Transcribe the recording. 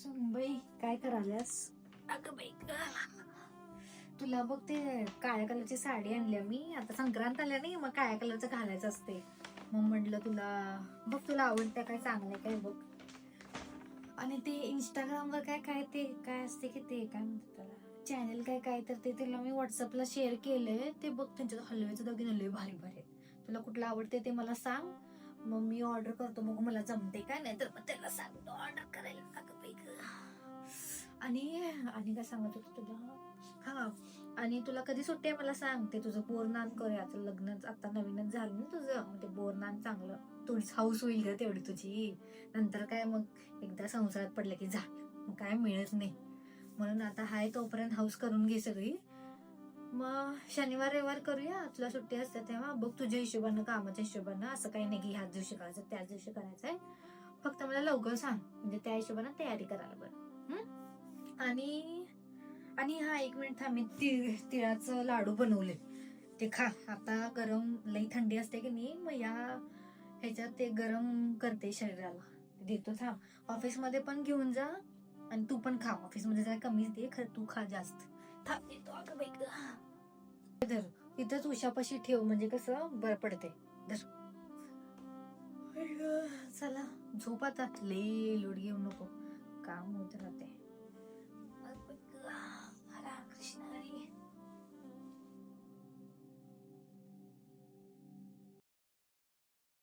सुनबाई काय करायल्यास? अगं बाई तुला बघ ते काळ्या कलरची साडी आणल्या मी. आता संक्रांत आल्या नाही, मग काळ्या कलरचं घालायचं असते. मग म्हटलं तुला बघ, तुला आवडत्या काय चांगलंय काय बघ. आणि ते इंस्टाग्रामवर काय काय ते काय असते की ते काय म्हणतात त्याला, चॅनल काय काय तर ते तुला मी व्हॉट्सअपला शेअर केलंय. ते बघ, त्यांच्या हलव्याचं दागिने लय भारी भारी आहेत. तुला कुठलं आवडते ते मला सांग, मग मी ऑर्डर करतो. मग मला जमते काय, नाही तर मग त्याला सांगतो ऑर्डर करायला. आणि काय सांगत होतं तुला, हा, आणि तुला कधी सुट्टी आहे मला सांग. ते तुझं बोरनान करूया. लग्न आता नवीनच झालं ना तुझं, मग ते बोरनान चांगलं थोडीच हाऊस होईल ग तेवढी तुझी. नंतर काय मग एकदा संसारात पडलं की मग काय मिळत नाही. म्हणून आता हाय तोपर्यंत हाऊस करून घे सगळी. मग शनिवार रविवार करूया, तुला सुट्टी असते तेव्हा. बघ तुझ्या हिशोबानं, कामाच्या हिशोबानं. असं काही नाही की ह्याच दिवशी करायचं त्याच दिवशी करायचंय. फक्त मला लवकर सांग, म्हणजे त्या हिशोबानं तयारी करायला बरं. आणि आणि हा, एक मिनिट थांब, मी तिळाचं लाडू बनवले, ते खा. आता गरम लई थंडी असते की नाही, मग या ह्याच्यात ते गरम करते शरीराला. देतो, थांब. ऑफिसमध्ये पण घेऊन जा आणि तू पण खा. ऑफिसमध्ये जरा कमीच दे, खरं तू खा जास्त. थांब देतो. अगं बाई धर, इथंच उशापाशी ठेव, म्हणजे कसं बरं पडते. धर. चला झोप आता, लई लोड घेऊ नको, काम होत राहते.